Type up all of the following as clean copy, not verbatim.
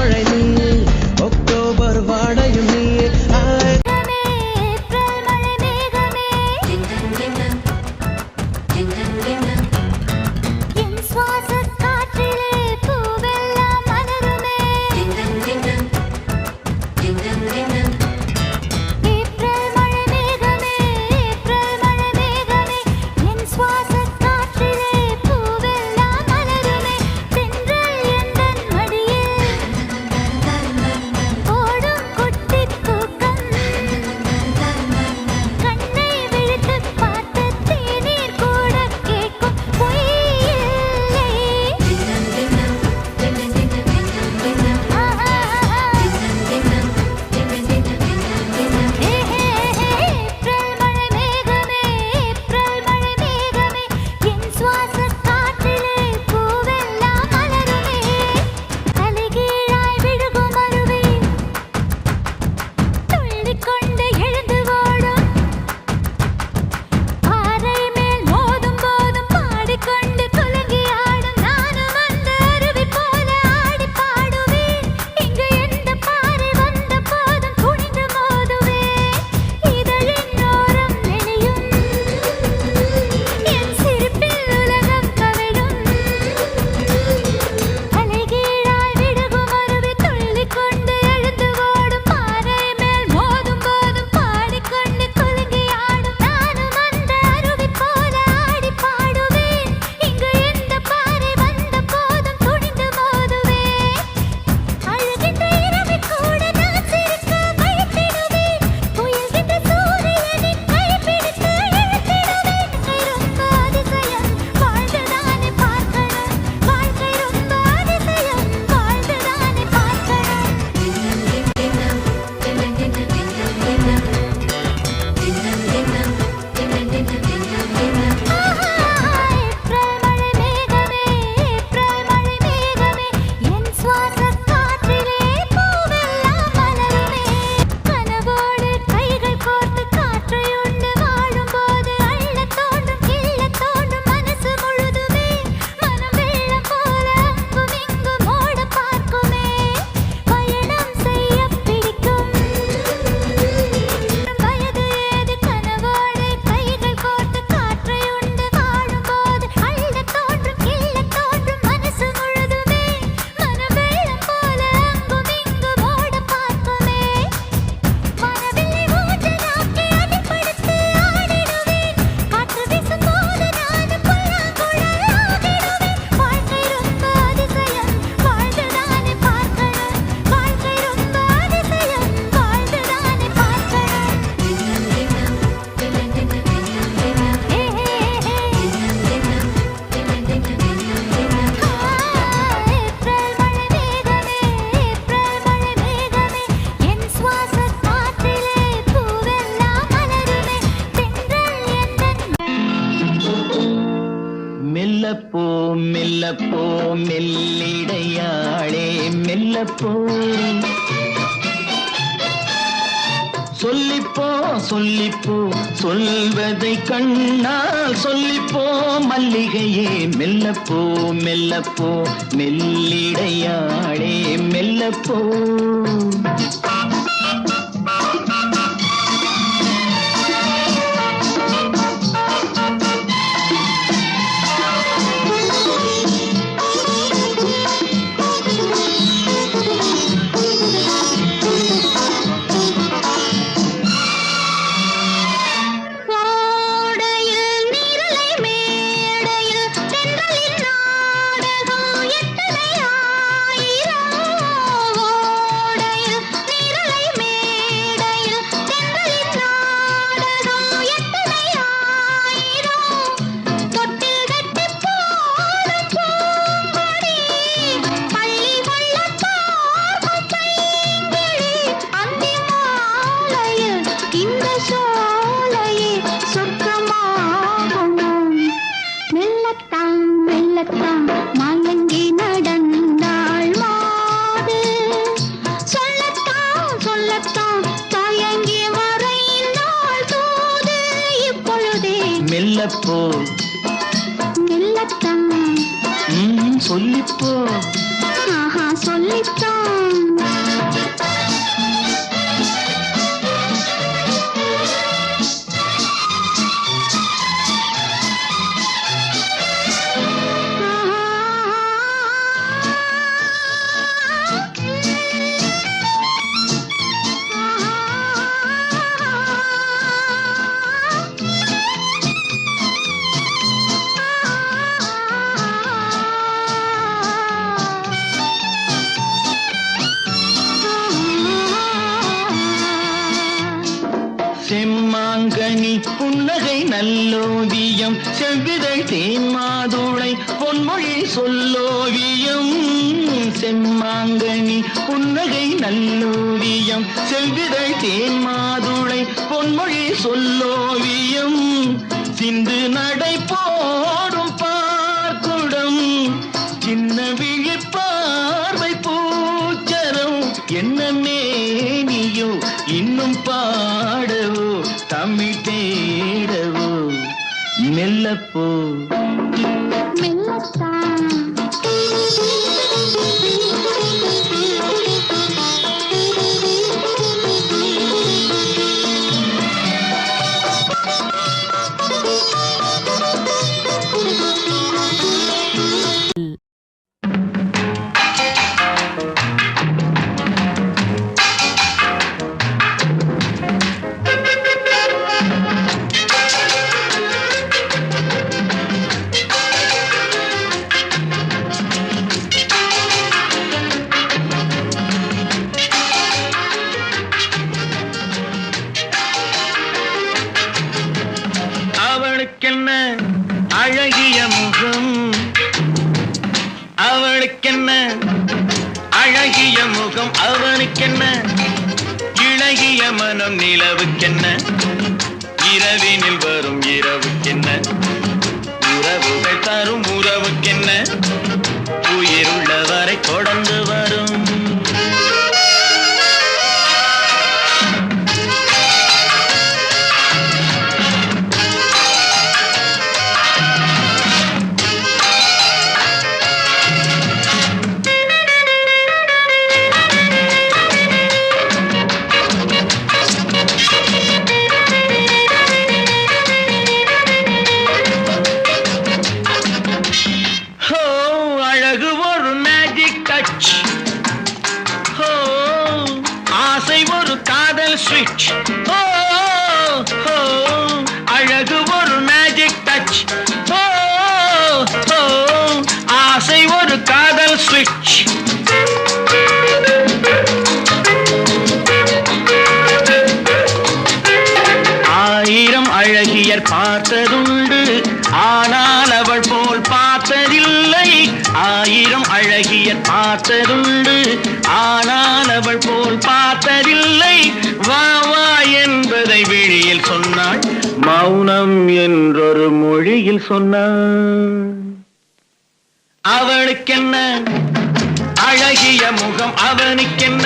மழை நீ, அக்டோபர் வாடையும் நீ. மெல்லப்போ மெல்லப்போ மெல்லிடையாளே மெல்லப்போ, சொல்லிப்போ சொல்லிப்போ சொல்வதை கண்ணால் சொல்லிப்போ மல்லிகையே. மெல்லப்போ மெல்லப்போ மெல்லிடையாளே மெல்லப்போ. மெல்லப்போ மெல்லத்தான் சொல்லிப்போ சொல்லித்தான் புன்னகை நல்லோவியம் செவ்விதழ் தேன் மாதுளை பொன்மொழி சொல்லோவியம் செம்மாங்கனி புன்னகை நல்லோவியம் செவ்விதழ் தேன் மாதுளை பொன்மொழி சொல்லோவியம் சிந்து நடை போடும் பார்க்குடம் சின்ன விழிப்பார்வை பூச்சரம் என்ன மேனியோ இன்னும் பாடவோ தமிழ் தேடவோ மெல்லப்போ அவளுக்கென்ன அழகிய முகம் அவளுக்கென்ன அழகிய முகம் அவனுக்கென்ன இளகிய மனம் நிலவுக்கென்ன இரவினில் வரும் இரவுக்கென்ன உறவுகள் தரும் உறவுக்கென்ன உயிருள்ளவரை தொடர்ந்து வரும் அழகு ஒரு மேஜிக் டச் ஆசை ஒரு காதல் ஸ்விட்ச் அழகு ஒரு மேஜிக் டச் ஆசை ஒரு காதல் ஸ்விட்ச் ஆயிரம் அழகியர் பார்த்ததுண்டு ஆனால் அவள் போல் பார்த்ததில்லை ஆயிரம் அழகியர் பார்த்ததுண்டு ஆனால் அவள் போல் பார்த்ததில்லை வா வா என்பதை விழியில் சொன்னாள் மௌனம் என்றொரு மொழியில் சொன்னாள் அவளுக்கென்ன அழகிய முகம் அவனுக்கென்ன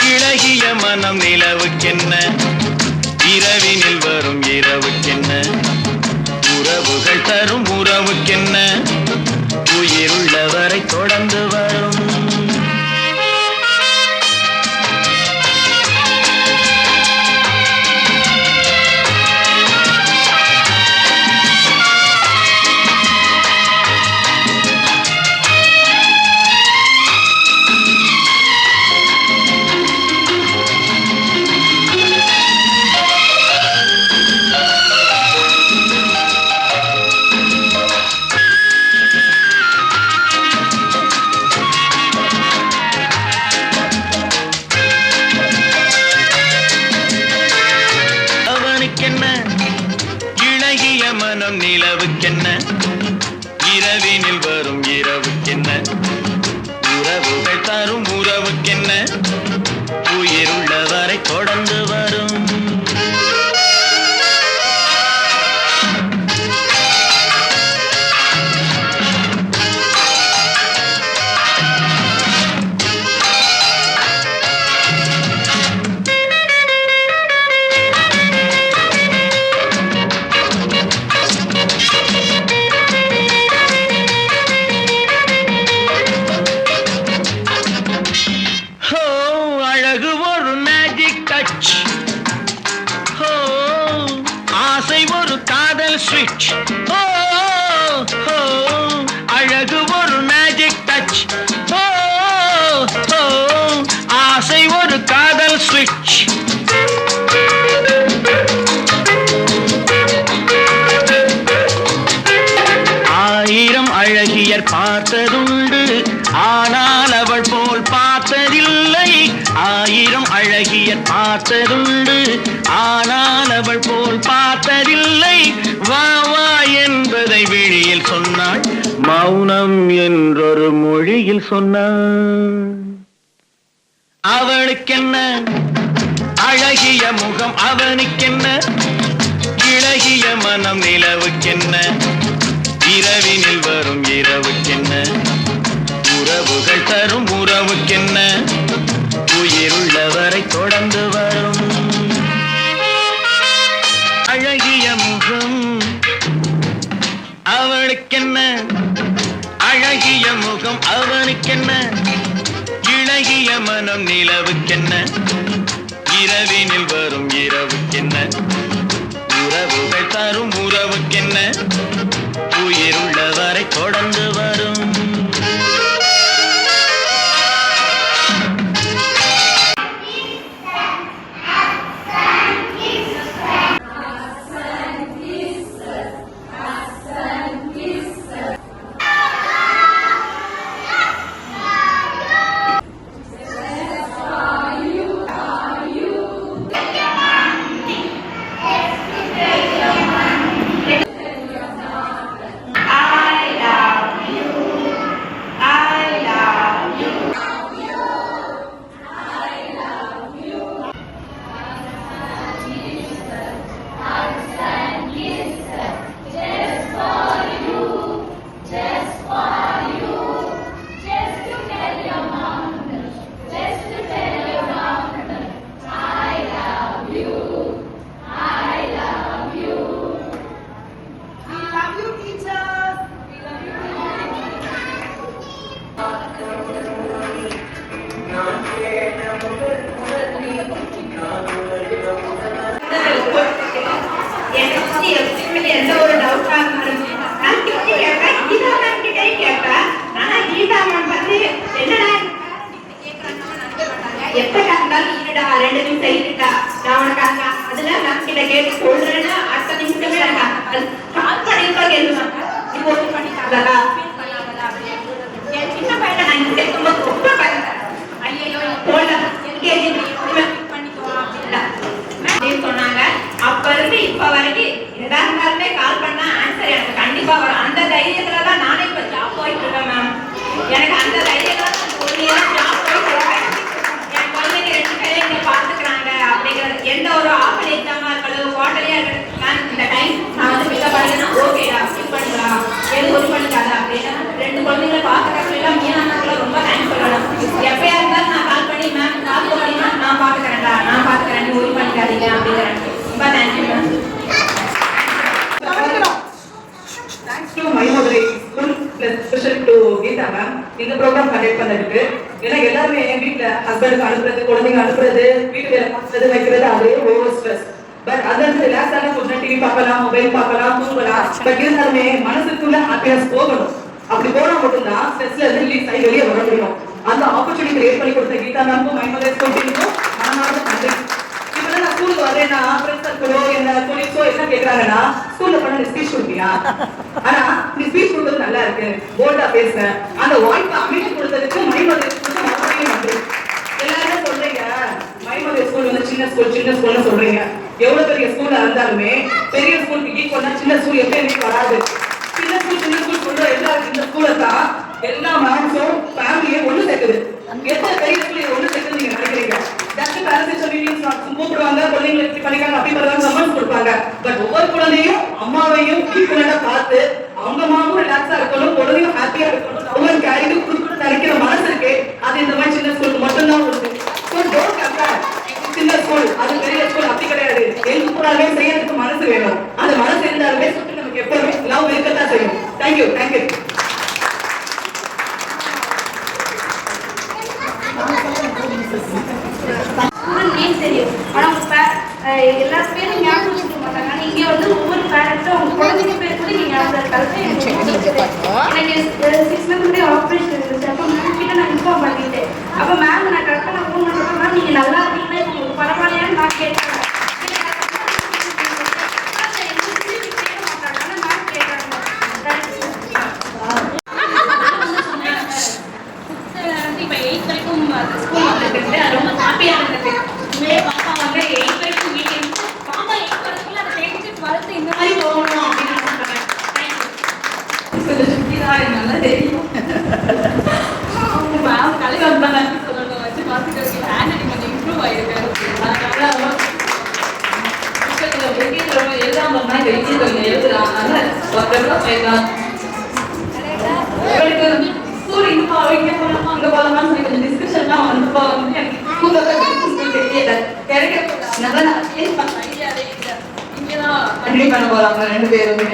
இளகிய மனம் நிலவுக்கென்ன இரவினில் வரும் இரவுக்கென்ன உறவுகள் தரும் உறவுக்கென்ன உயிருள்ளவரை தொடர்ந்து வரும் இளகிய மனம் நிலவுக்கென்ன இரவினில் வரும் இரவுக்கென்ன உறவுகள் தரும் உறவுக்கென்ன உயிருள்ளவரை தொடர்ந்து வரும் அழகு ஒரு மேஜிக் டச் ஆசை ஒரு காதல் ஸ்விட்ச் அழகு ஒரு மேஜிக் டச் ஆசை ஒரு காதல் ஸ்விட்ச் ஆயிரம் அழகியர் பார்த்ததுண்டு ஆனால் அவள் போல் பார்த்ததில்லை ஆயிரம் அழகிய பார்த்ததுண்டு, ஆனால் அவள் போல் பார்த்ததில்லை. வா வா என்பதை விழியில் சொன்னாள், மௌனம் என்றொரு மொழியில் சொன்னாள். அவளுக்கென்ன அழகிய முகம், அவனுக்கென்ன இளகிய மனம், நிலவுக்கென்ன இரவினில் வரும் இரவுக்கென்ன, உறவுகள் தரும் உறவுக்கென்ன, உயிருள்ளவரை தொடர்ந்து வரும். அழகிய முகம் அவளுக்கென்ன, அழகிய முகம் அவனுக்கென்ன, இளகிய மனம் நிலவுக்கென்ன, இரவினில் வரும் இரவுக்கென்ன, உறவுகள் தரும் உறவுக்கென்ன, உயிருள்ளவரை தொடர்ந்து வரும். எந்த ஒரு டவுட்டா இருந்தாலும் நான் கேட்பேன். ஆனா கீதா மேம் வந்து என்னடா எப்படா இருந்தாலும் இருடா 2 நிமிஷம் இருடா நான் உனக்கு அதுல மேம் கிட்ட கேட்டு சொல்றேன்னா அடுத்த நிமிஷமே கால் பண்ணிருக்கா கேள்வி இப்போ பண்ணிட்டாங்களா என் சின்ன பையனை நான் இங்க சேர்க்கும்போது ரொம்ப பயந்தேன். ஐயோ போல எல்கேஜி பண்ணிக்குவோம் அப்படின்னு சொன்னாங்க. அப்ப இருந்து இப்ப வரைக்கும் எதா இருந்தாலுமே கால் பண்ணா ஆன்சர் எனக்கு கண்டிப்பா வரும். அந்த தைரியத்துலதான் நானே இப்ப ஜாப் போயிட்டு இருக்கேன் மேம். எனக்கு அந்த தைரியத்துல ஒரு நேரம் ஜாப் போயிட்டு இருக்கேன். என் குழந்தைங்க 2 பேரும் இங்க பாத்துக்கிறாங்க அப்படிங்கிறது எந்த ஒரு ஆஃபர் எக்ஸாமா இருக்கட்டும் குவார்டர்லியா இருக்கட்டும் மேம் இந்த டைம் நான் வந்து பிக்கப் பண்ணா ஓகேடா ஃபில் பண்ணிக்கலாம் எது ஒர்க் பண்ணிக்காத அப்படின்னு 2 குழந்தைங்களை பாத்துக்கிறதுல மீனானாக்குள்ள ரொம்ப தேங்க்ஸ் சொல்லணும். எப்பயா இருந்தாலும் நான் கால் பண்ணி மேம் கால் பண்ணினா நான் பாத்துக்கிறேன்டா நான் பாத்துக்கிறேன் நீ ஒர்க் பண்ணிக்காதீங்க அப்படிங்கிறேன். ரொம்ப thank you ma'am. Thanks to my mother school plus special to Geeta ma'am இந்த ப்ரோக்ராம் கண்டக்ட் பண்ணதுக்கு. ஏன்னா எல்லாருமே வீட்ல ஹஸ்பண்டுக்கு அனுப்புறது குழந்தைங்க அனுப்புறது வீட்டு வேலை பார்க்கறது வைக்கிறது அதே ஓவர் ஸ்ட்ரெஸ். பட் அதற்கு ரிலாக்ஸ் ஆன கொஞ்சம் டிவி பார்க்கலாம் மொபைல் பார்க்கலாம் தூங்கலாம். பட் இருந்தாலுமே மனசுக்குள்ள ஹாப்பினஸ் போகணும். அப்படி போனா மட்டும்தான் ஸ்ட்ரெஸ்ல இருந்து ரிலீஸ் ஆகி வெளியே வர முடியும். அந்த ஆப்பர்ச்சுனிட்டி கிரியேட் பண்ணி கொடுத்த கீதா மேம்க்கும் மை மதர் ஸ்கூல் டீமுக்கும் நான் நன்றி. இப்ப நான் ஸ்கூலுக்கு வரேன்னா ஃப்ரெண்ட்ஸ் சர்க்கிளோ என்ன கொலீக்ஸோ என்ன கேட்கறாங்கன்னா ஸ்கூல்ல பண்ண ஸ்பீச் கொடுப்பியா, ஆனா நீ ஸ்பீச் கொடுத்தது நல்லா இருக்கு போல்டா பேசுறேன் அந்த வாய்ப்பு அமைச்சு கொடுத்ததுக்கு மை மதர் ஸ்கூலுக்கு மறுபடியும் நன்றி. எல்லாரும் சொல்றீங்க மை மதர் ஸ்கூல் வந்து சின்ன ஸ்கூல்னு சொல்றீங்க. எவ்வளவு பெரிய ஸ்கூல்ல இருந்தாலுமே பெரிய ஸ்கூலுக்கு ஈக்குவலா சின்ன ஸ்கூல் எப்பயுமே வராது. சின்ன ஸ்கூல் சொல்ற எல்லாரும் இந்த ஸ்கூல்ல தான் எல்லா மேம்ஸும் ஃபேமிலியை ஒண்ணு சேர்க்குது. எத்தனை பெரிய ஸ்கூல் ஒண்ணு சேர்க்குது நீங்க நினைக்கிறீங்க? ஜஸ்ட் பேரண்ட்ஸ் மீட்டிங்ஸ் கூப்பிடுவாங்க குழந்தைங்களை இப்படி பண்ணிக்காங்க அப்படி பண்ணுவாங்க சம்மன்ஸ் கொடுப்பாங்க. பட் ஒவ்வொரு குழந்தையும் அம்மாவையும் ஈக்குவலா பார்த்து அவங்க அம்மாவும் ரிலாக்ஸா இருக்கணும் குழந்தையும் ஹாப்பியா இருக்கணும் அவங்க கேரிட்டு கொடுக்கணும்னு நினைக்கிற மனசு இருக்கு. அது இந்த மாதிரி சின்ன ஸ்கூலுக்கு மட்டும்தான் உண்டு. ஸோ டோன்ட் கம்பேர் சின்ன ஸ்கூல் அது பெரிய ஸ்கூல் அப்படி கிடையாது. எங்க போனாலுமே செய்யறதுக்கு மனசு வேணும். அந்த மனசு இருந்தாலுமே சுட்டு நமக்கு எப்பவுமே லவ் இருக்கத்தான் செய்யும். Thank you thank you. தெரியும் ஆனா எல்லா பேரும் ஞாபகம் வச்சுக்க மாட்டாங்க. ஆனா இங்க வந்து ஒவ்வொரு பேரண்ட்டும் அவங்க குழந்தைங்க பேர் கூட நீங்க ஞாபகம் இருக்காது. எனக்கு 6 months முன்னாடி ஆப்ரேஷன் இருந்துச்சு. அப்போ மேம் கிட்ட நான் இன்ஃபார்ம் பண்ணிட்டேன். அப்போ மேம் நான் கரெக்டாக நான் ஃபோன் பண்ணுறேன் மேம் நீங்க நல்லா இருக்கீங்களா உங்களுக்கு பரவாயில்லையான்னு நான் கேட்டேன். இப்போ 8 வரைக்கும் ஸ்கூல் வந்துட்டு ரொம்ப போயிருக்கான். இவளுக்கு ஸ்கூல் இங்க போலாமா அங்க போலாமான்னு சொல்லி கொஞ்சம் டிஸ்கஷன்லாம் வந்தப்போ வந்து எனக்கு ஸ்கூல் தெரியல. எனக்கு நல்லா ஐடியாவே இல்லை. இங்கதான் கண்டினியூ பண்ண போறாங்க 2 பேருமே.